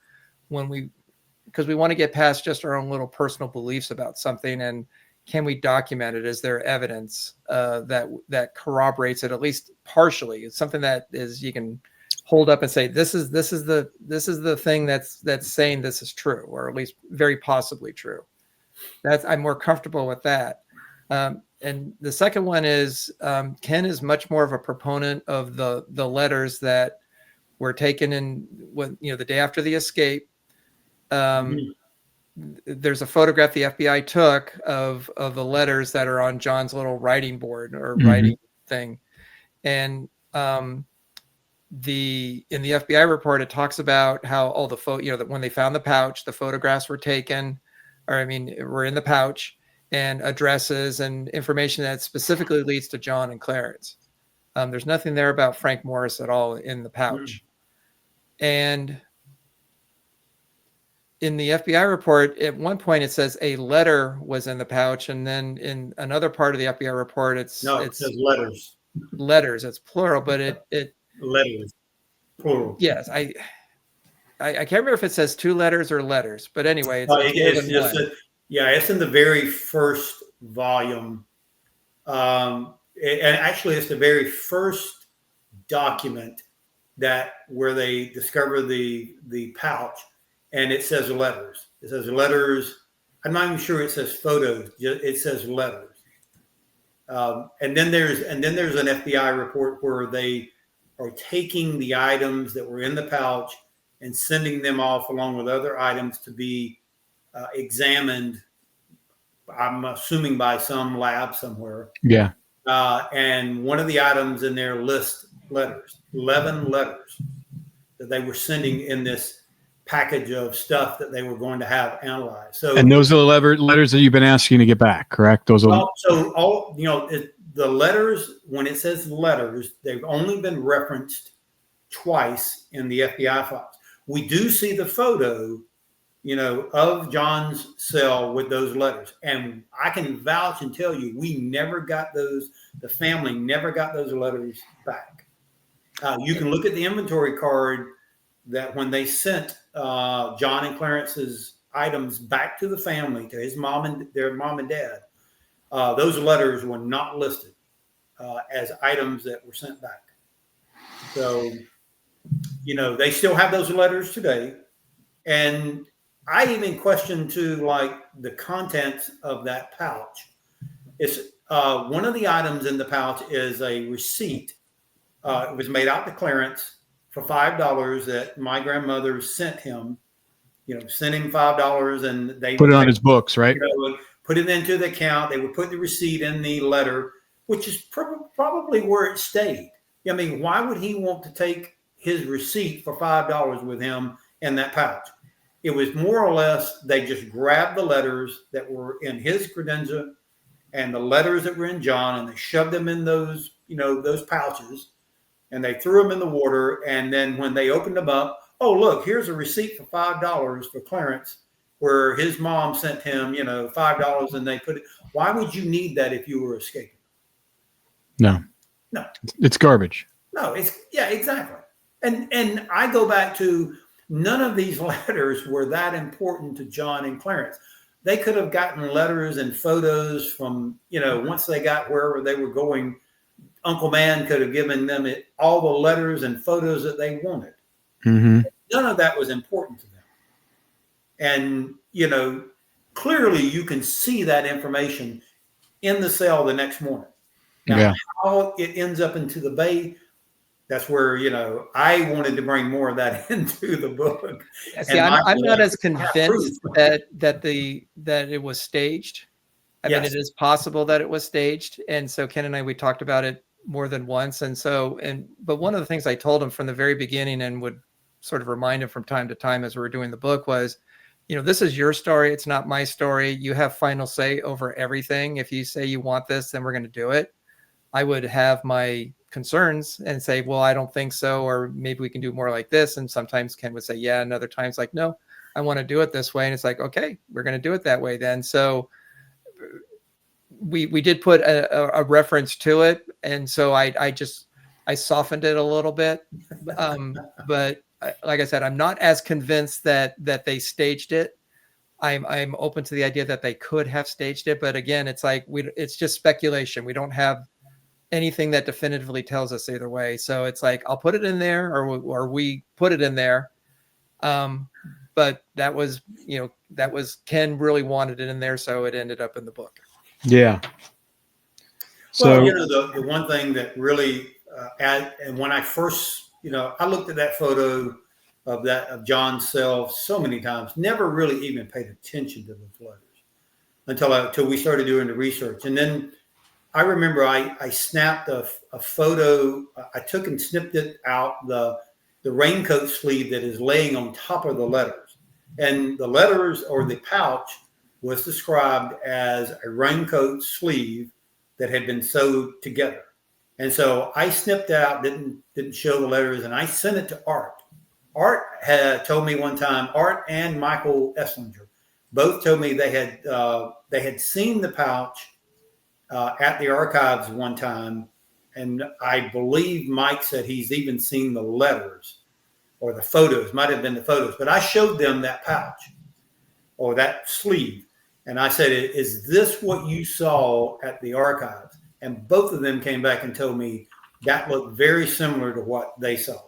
because we want to get past just our own little personal beliefs about something. And can we document it? Is there evidence that corroborates it, at least partially? It's something that is, you can hold up and say, this is the thing that's saying this is true, or at least very possibly true. I'm more comfortable with that. And the second one is, Ken is much more of a proponent of the letters that were taken in the day after the escape. There's a photograph the FBI took of the letters that are on John's little writing board or writing thing. And in the FBI report, it talks about how all the that when they found the pouch, the photographs were taken, were in the pouch, and addresses and information that specifically leads to John and Clarence. There's nothing there about Frank Morris at all in the pouch. And in the FBI report, at one point it says a letter was in the pouch, and then in another part of the FBI report, it says letters. Letters, it's plural, but it letters, plural. Yes, I can't remember if it says two letters or letters, but anyway, it's in the very first volume, and actually, it's the very first document where they discover the pouch, and it says letters. It says letters. I'm not even sure it says photos. It says letters. And then there's an FBI report where they are taking the items that were in the pouch and sending them off along with other items to be examined. I'm assuming by some lab somewhere. Yeah. And one of the items in there lists letters, 11 letters that they were sending in this package of stuff that they were going to have analyzed. So, and those are the letters that you've been asking to get back, correct? Those are the letters, when it says letters, they've only been referenced twice in the FBI files. We do see the photo, of John's cell with those letters. And I can vouch and tell you, we never got those. The family never got those letters back. You can look at the inventory card that when they sent John and Clarence's items back to the family, to their mom and dad, those letters were not listed as items that were sent back. So, they still have those letters today. And I even question too, like the contents of that pouch. It's one of the items in the pouch is a receipt. It was made out to Clarence for $5 that my grandmother sent him. Sent him $5, and they put it on his books, right? Put it into the account. They would put the receipt in the letter, which is probably where it stayed. I mean, why would he want to take his receipt for $5 with him in that pouch? It was more or less they just grabbed the letters that were in his credenza and the letters that were in John, and they shoved them in those pouches, and they threw them in the water. And then when they opened them up, oh, look, here's a receipt for $5 for Clarence, where his mom sent him, $5, and they put it. Why would you need that if you were escaping? No, it's garbage. No, exactly. And I go back to, none of these letters were that important to John and Clarence. They could have gotten letters and photos from, once they got wherever they were going, Uncle Man could have given them all the letters and photos that they wanted. Mm-hmm. None of that was important to them. And, clearly you can see that information in the cell the next morning. Now, how it ends up into the bay, that's where, I wanted to bring more of that into the book. See, I'm not as convinced that it was staged. I mean, it is possible that it was staged. And so Ken and I, we talked about it more than once. But one of the things I told him from the very beginning and would sort of remind him from time to time as we were doing the book was, this is your story. It's not my story. You have final say over everything. If you say you want this, then we're going to do it. I would have my concerns and say, well, I don't think so, or maybe we can do more like this. And sometimes Ken would say, yeah, and other times like, no, I want to do it this way. And it's like, okay, we're going to do it that way then. So we did put a reference to it. And so I softened it a little bit. But like I said, I'm not as convinced that they staged it. I'm open to the idea that they could have staged it. But again, it's like, it's just speculation. We don't have anything that definitively tells us either way. So it's like, I'll put it in there, or we put it in there. But that was Ken really wanted it in there. So it ended up in the book. Yeah. So, the one thing that really, and when I first, I looked at that photo of John's cell so many times, never really even paid attention to those letters until we started doing the research. And then I remember I snapped a photo. I took and snipped it out, the raincoat sleeve that is laying on top of the letters. And the letters, or the pouch, was described as a raincoat sleeve that had been sewed together. And so I snipped out, didn't show the letters, and I sent it to Art. Art had told me one time, Art and Michael Esslinger both told me they had seen the pouch at the archives one time, and I believe Mike said he's even seen the letters or the photos. Might have been the photos, but I showed them that pouch or that sleeve, and I said, "Is this what you saw at the archives?" And both of them came back and told me that looked very similar to what they saw.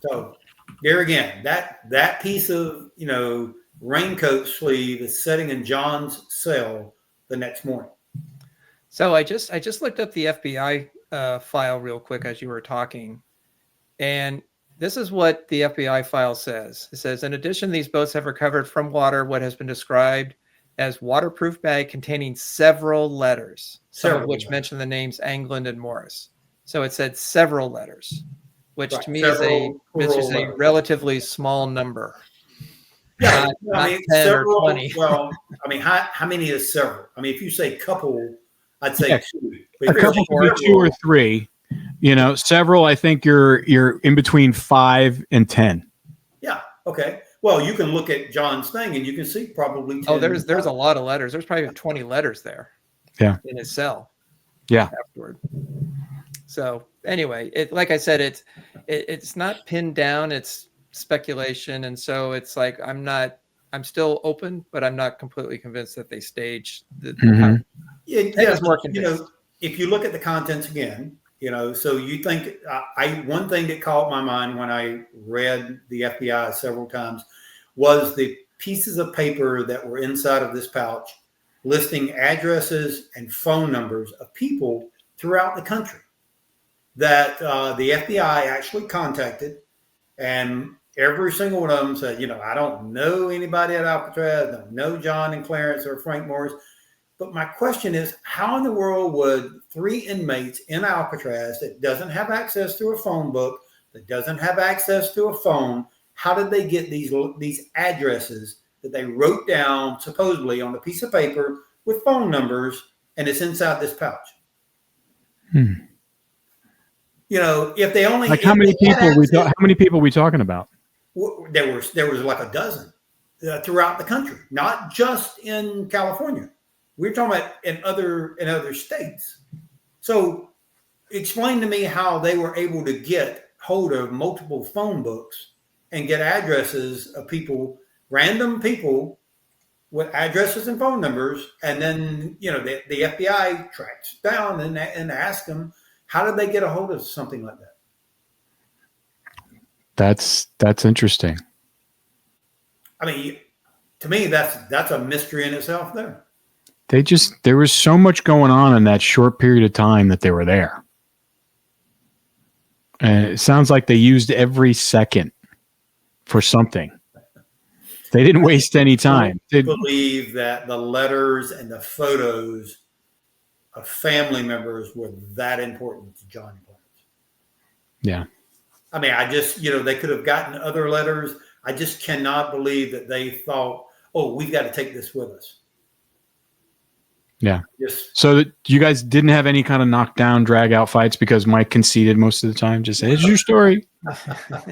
So there again, that piece of raincoat sleeve is sitting in John's cell the next morning. So I just looked up the FBI file real quick as you were talking, and this is what the FBI file says. It says, in addition, these boats have recovered from water what has been described as waterproof bag containing several letters, some of which mention the names England and Morris. So it said several letters, which to me is a relatively small number. Yeah, not 10 several, or 20. Well, I mean, how many is several? I mean, if you say couple, I'd say two. But A couple could be 2 or 3. You know, several. I think you're in between 5 and 10. Yeah. Okay. Well, you can look at John's thing and you can see probably 10. Oh, there's a lot of letters. There's probably 20 letters there. Yeah. In his cell. Yeah. Afterward. So anyway, like I said, it's not pinned down. It's speculation, and so it's like I'm still open, but I'm not completely convinced that they staged the. More convinced. You know, if you look at the contents again, you know, so you think one thing that caught my mind when I read the FBI several times was the pieces of paper that were inside of this pouch listing addresses and phone numbers of people throughout the country that the FBI actually contacted, and every single one of them said, you know, I don't know anybody at Alcatraz, don't know John and Clarence or Frank Morris. But my question is, how in the world would 3 inmates in Alcatraz that doesn't have access to a phone book, that doesn't have access to a phone, how did they get these addresses that they wrote down supposedly on a piece of paper with phone numbers, and it's inside this pouch? You know, if they only how many people we talking about? There was like a dozen throughout the country, not just in California. We're talking about in other states. So explain to me how they were able to get hold of multiple phone books and get addresses of people, random people with addresses and phone numbers. And then, you know, the FBI tracks down and asks them, how did they get a hold of something like that? That's interesting. I mean, to me, that's a mystery in itself there. There was so much going on in that short period of time that they were there. And it sounds like they used every second for something. They didn't waste any time. I believe that the letters and the photos of family members were that important to John and Clarence. Yeah. I mean, they could have gotten other letters. I just cannot believe that they thought, oh, we've got to take this with us. Yeah. Yes. So that you guys didn't have any kind of knockdown, drag out fights because Mike conceded most of the time. Just say, it's your story.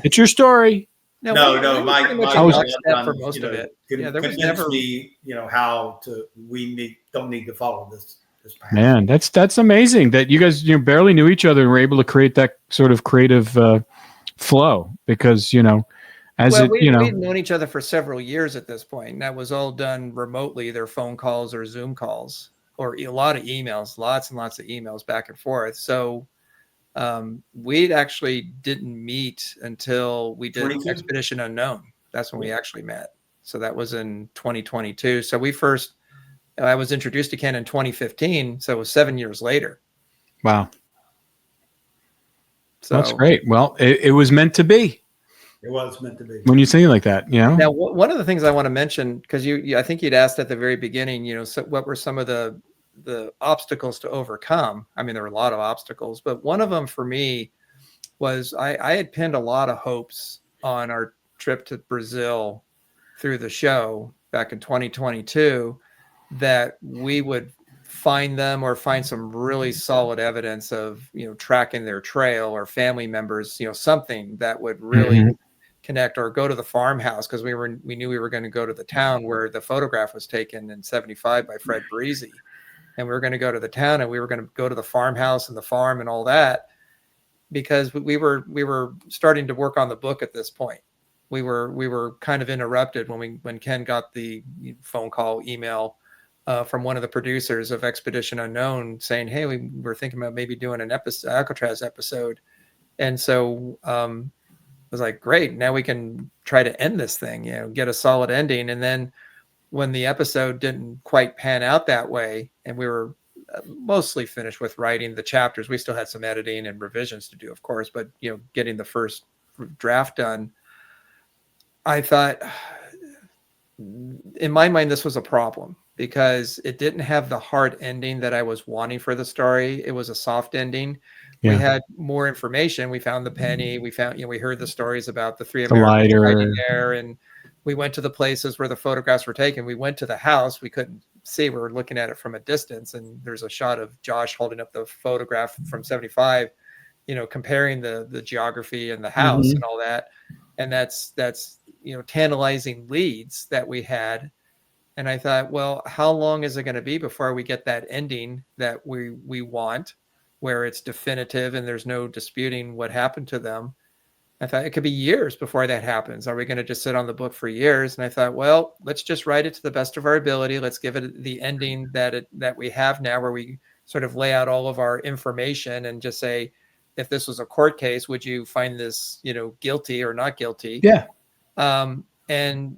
It's your story. No, Mike was for most of it. Yeah, there was never me, we don't need to follow this path. Man, that's amazing that you guys barely knew each other and were able to create that sort of creative flow because we'd known each other for several years at this point. And that was all done remotely, either phone calls or Zoom calls, or a lot of emails, lots and lots of emails back and forth. So we actually didn't meet until we did 22? Expedition Unknown. That's when we actually met. So that was in 2022. So I was introduced to Ken in 2015. So it was 7 years later. Wow. So that's great. Well, it was meant to be. It was meant to be. When you say it like that, Now, one of the things I want to mention, because I think you'd asked at the very beginning, so what were some of the obstacles to overcome? I mean, there were a lot of obstacles, but one of them for me was I had pinned a lot of hopes on our trip to Brazil through the show back in 2022 that we would find them or find some really solid evidence of, tracking their trail or family members, something that would really connect, or go to the farmhouse, because we knew we were going to go to the town where the photograph was taken in 75 by Fred Breezy. And we were going to go to the town, and we were going to go to the farmhouse and the farm and all that, because we were starting to work on the book at this point. We were kind of interrupted when Ken got the phone call, email from one of the producers of Expedition Unknown saying, hey, we were thinking about maybe doing an Alcatraz episode. And so I was like, great, now we can try to end this thing, get a solid ending. And then when the episode didn't quite pan out that way, and we were mostly finished with writing the chapters. We still had some editing and revisions to do, of course, but getting the first draft done, I thought, in my mind, this was a problem because it didn't have the hard ending that I was wanting for the story. It was a soft ending. Yeah. We had more information. We found the penny. We found, we heard the stories about the three The Americans lighter. hiding there, and we went to the places where the photographs were taken. We went to the house. We couldn't see. We were looking at it from a distance, and there's a shot of Josh holding up the photograph from 75, comparing the geography and the house and all that. And that's tantalizing leads that we had. And I thought, well, how long is it going to be before we get that ending that we want, where it's definitive and there's no disputing what happened to them? I thought it could be years before that happens. Are we going to just sit on the book for years? And I thought, well, let's just write it to the best of our ability. Let's give it the ending that we have now, where we sort of lay out all of our information and just say, if this was a court case, would you find this, guilty or not guilty? Yeah. And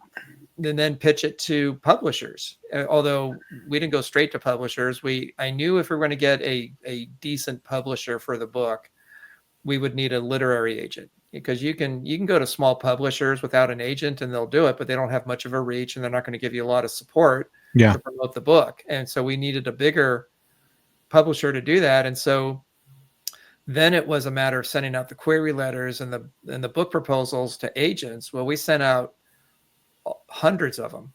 then pitch it to publishers. Although we didn't go straight to publishers, I knew if we were going to get a decent publisher for the book, we would need a literary agent, because you can go to small publishers without an agent and they'll do it, but they don't have much of a reach and they're not going to give you a lot of support to promote the book. And so we needed a bigger publisher to do that. And so then it was a matter of sending out the query letters and the book proposals to agents. Well, we sent out hundreds of them,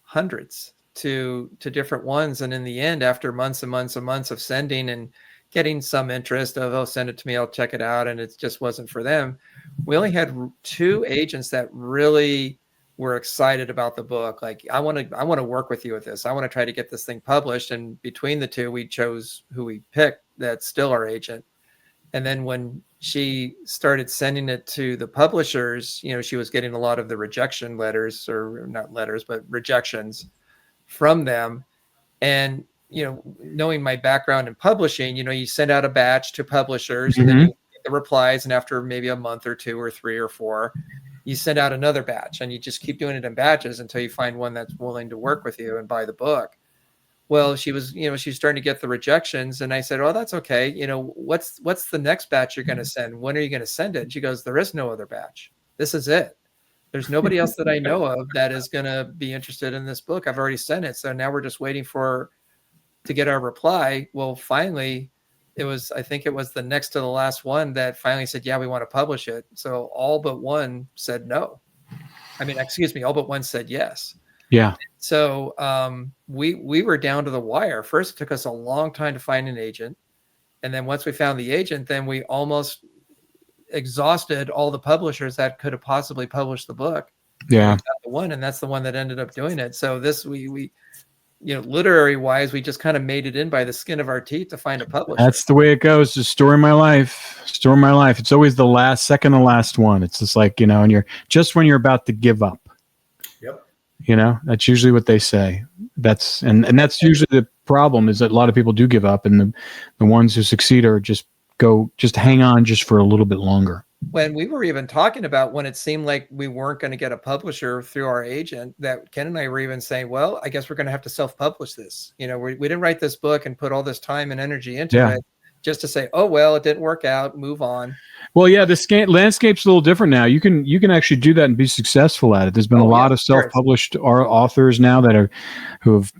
to different ones. And in the end, after months and months and months of sending and getting some interest of, oh, send it to me, I'll check it out, and it just wasn't for them, we only had 2 agents that really were excited about the book. Like, I want to work with you with this. I want to try to get this thing published. And between the 2, we chose who we picked. That's still our agent. And then when she started sending it to the publishers, she was getting a lot of the rejection letters, or not letters, but rejections from them. And, knowing my background in publishing, you send out a batch to publishers and then you get the replies. And after maybe a month or 2 or 3 or 4, you send out another batch, and you just keep doing it in batches until you find one that's willing to work with you and buy the book. Well, she was starting to get the rejections, and I said, "Oh, that's okay. What's the next batch you're going to send? When are you going to send it?" And she goes, "There is no other batch. This is it. There's nobody else that I know of that is going to be interested in this book. I've already sent it, so now we're just waiting to get our reply." Well, finally, I think it was the next to the last one that finally said, "Yeah, we want to publish it." So all but one said no. All but one said yes. Yeah. So we were down to the wire. First, it took us a long time to find an agent. And then once we found the agent, then we almost exhausted all the publishers that could have possibly published the book. Yeah. The one, and that's the one that ended up doing it. So this, we literary wise, we just kind of made it in by the skin of our teeth to find a publisher. That's the way it goes. Just story of my life. It's always the last one. It's just like, and you're just when you're about to give up. Yep. That's usually what they say. That's usually the problem, is that a lot of people do give up, and the ones who succeed are just hang on just for a little bit longer. When we were even talking about when it seemed like we weren't going to get a publisher through our agent, that Ken and I were even saying, well, I guess we're going to have to self-publish this. We didn't write this book and put all this time and energy into it just to say, oh, well, it didn't work out, move on. Well, yeah, the landscape's a little different now. You can actually do that and be successful at it. There's been a lot of self-published authors now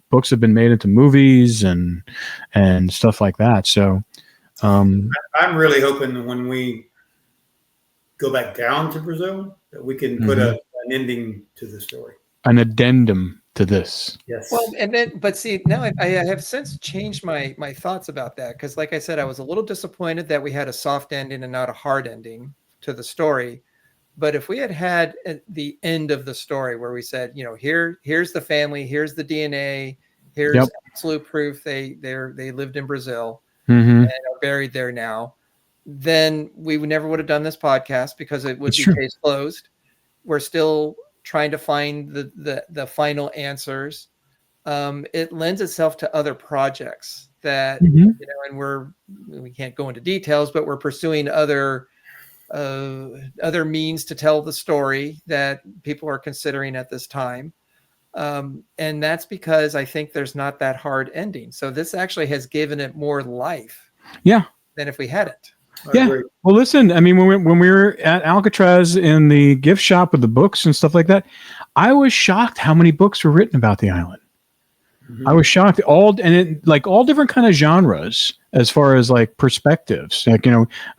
books have been made into movies and stuff like that. So I'm really hoping when we go back down to Brazil that we can put an ending to the story, an addendum to this. Yes. Well, but see, now I have since changed my thoughts about that, because like I said, I was a little disappointed that we had a soft ending and not a hard ending to the story. But if we had the end of the story where we said, here's the family, here's the DNA, here's absolute proof they lived in Brazil and are buried there now, then we never would have done this podcast, because it would be case closed. We're still trying to find the final answers. It lends itself to other projects that, and we can't go into details, but we're pursuing other means to tell the story that people are considering at this time. And that's because I think there's not that hard ending. So this actually has given it more life. Yeah. Than if we hadn't. Yeah. Well, listen, I mean, when we were at Alcatraz in the gift shop with the books and stuff like that, I was shocked how many books were written about the island. Mm-hmm. I was shocked all different kind of genres as far as like perspectives. Like,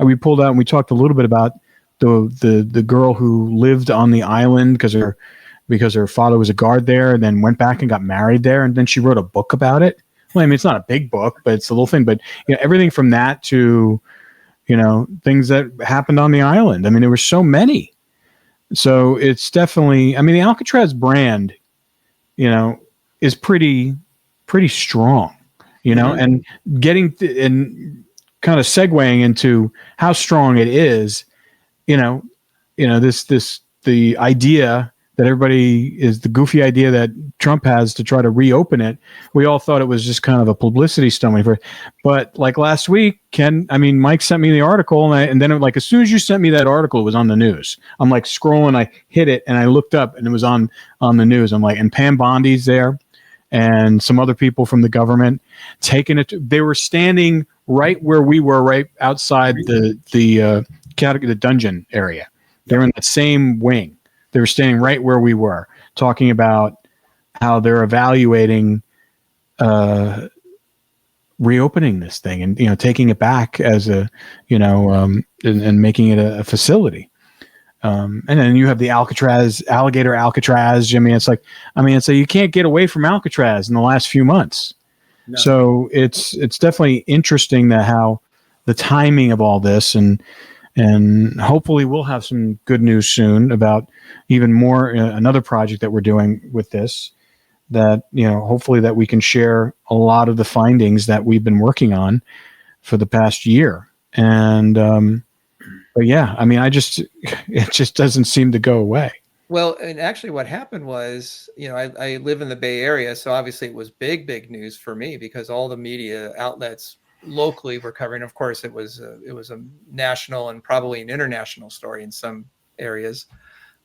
we pulled out and we talked a little bit about the girl who lived on the island because her father was a guard there and then went back and got married there. And then she wrote a book about it. Well, I mean, it's not a big book, but it's a little thing. But everything from that to, things that happened on the island. I mean, there were so many. So it's definitely, I mean, the Alcatraz brand, is pretty strong, mm-hmm. and and kind of segueing into how strong it is, the idea that everybody is the goofy idea that Trump has to try to reopen it. We all thought it was just kind of a publicity stunt. But like last week, Mike sent me the article and then as soon as you sent me that article, it was on the news. I'm like scrolling, I hit it and I looked up and it was on the news. I'm like, and Pam Bondi's there and some other people from the government taking it. They were standing right where we were, right outside the dungeon area. They're in that same wing. They were standing right where we were, talking about how they're evaluating reopening this thing and taking it back as a and making it a facility. And then you have the alligator Alcatraz. It's you can't get away from Alcatraz in the last few months. No. So it's definitely interesting how the timing of all this and hopefully we'll have some good news soon about even more another project that we're doing with this that, hopefully that we can share a lot of the findings that we've been working on for the past year. And, but yeah, I mean, it just doesn't seem to go away. Well, and actually what happened was, I live in the Bay Area. So obviously it was big news for me because all the media outlets locally were covering. Of course, it was a national and probably an international story in some areas.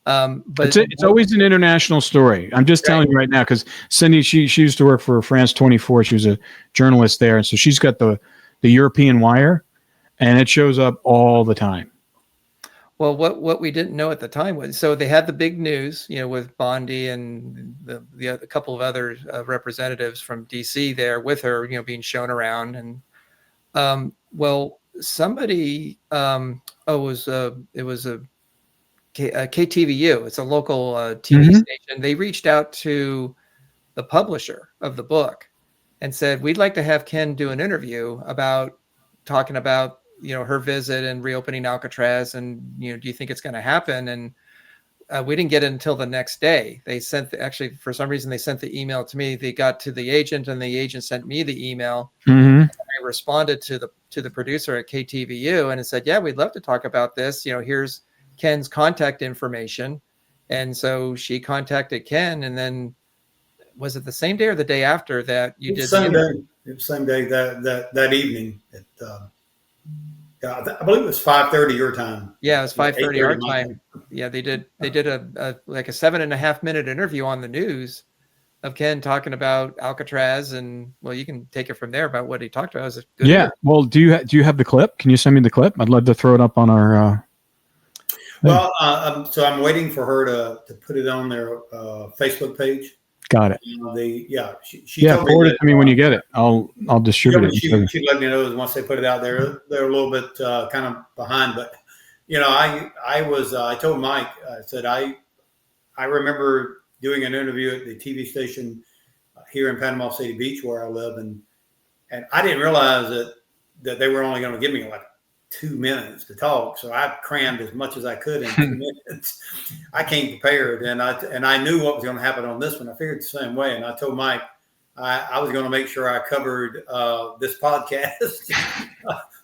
But it's always an international story. I'm just telling you right now because Cindy, she used to work for France 24. She was a journalist there, and so she's got the European wire, and it shows up all the time. Well, what we didn't know at the time was so they had the big news, with Bondi and the couple of other representatives from DC there with her, being shown around and. Somebody, it was a KTVU. It's a local TV station. They reached out to the publisher of the book and said, we'd like to have Ken do an interview talking about, her visit and reopening Alcatraz. And, do you think it's going to happen? And we didn't get it until the next day. They sent for some reason, they sent the email to me. They got to the agent and the agent sent me the email. Mm-hmm. I responded to the producer at KTVU and it said, yeah, we'd love to talk about this. Here's Ken's contact information. And so she contacted Ken. And then was it the same day or the day after that you did? Same day. It was the same day that evening. I believe it was 5:30 your time. Yeah, it was 5:30 our time. Yeah, they did a 7.5 minute interview on the news of Ken talking about Alcatraz, and well, you can take it from there about what he talked about. It was a good interview. Well, do you have the clip? Can you send me the clip? I'd love to throw it up on our. Well, so I'm waiting for her to put it on their Facebook page. Got it. She forward it to me when you get it. I'll distribute it. She let me know once they put it out there. They're a little bit kind of behind, but I told Mike, I said I remember doing an interview at the TV station here in Panama City Beach where I live, and I didn't realize that they were only going to give me like 2 minutes to talk. So I crammed as much as I could in 2 minutes. I came prepared and I knew what was going to happen on this one. I figured the same way. And I told Mike, I was going to make sure I covered this podcast,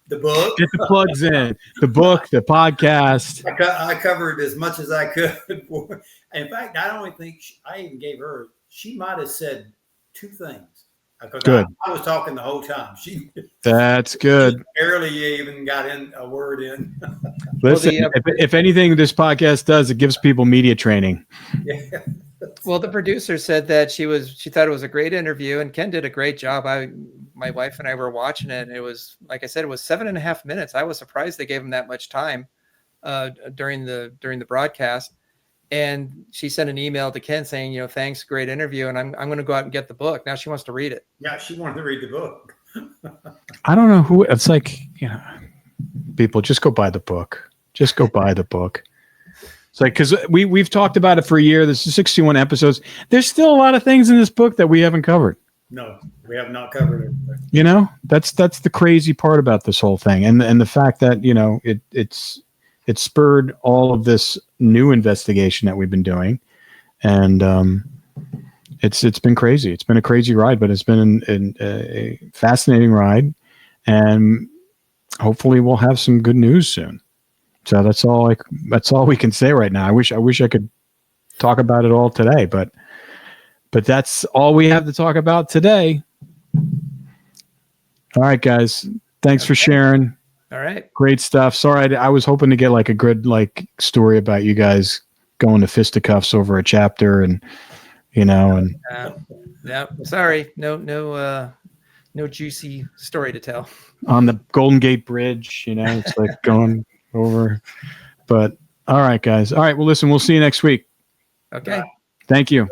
the book. Get the plugs in. The book, the podcast. I covered as much as I could. In fact, I don't think I even gave her, she might have said 2 things. Good. I was talking the whole time. That's good. She barely even got in a word in. Listen, if anything this podcast does, it gives people media training. Yeah. Well, the producer said that she thought it was a great interview, and Ken did a great job. My wife and I were watching it, and it was, like I said, it was 7.5 minutes. I was surprised they gave him that much time during the broadcast. And she sent an email to Ken saying, thanks, great interview, and I'm going to go out and get the book. Now she wants to read it. Yeah, she wanted to read the book. I don't know who. It's like, people just go buy the book. Just go buy the book. It's like, because we've talked about it for a year. This is 61 episodes. There's still a lot of things in this book that we haven't covered. No, we have not covered it. That's the crazy part about this whole thing, and the fact that it spurred all of this new investigation that we've been doing, and it's been crazy. It's been a crazy ride, but it's been a fascinating ride, and hopefully we'll have some good news soon. So that's all we can say right now. I wish I could talk about it all today, but that's all we have to talk about today. All right, guys. Thanks for sharing. All right. Great stuff. Sorry, I was hoping to get like a good story about you guys going to fisticuffs over a chapter and yeah. Sorry. No juicy story to tell. On the Golden Gate Bridge, it's like going over. But all right, guys. All right. Well, listen, we'll see you next week. Okay. Thank you.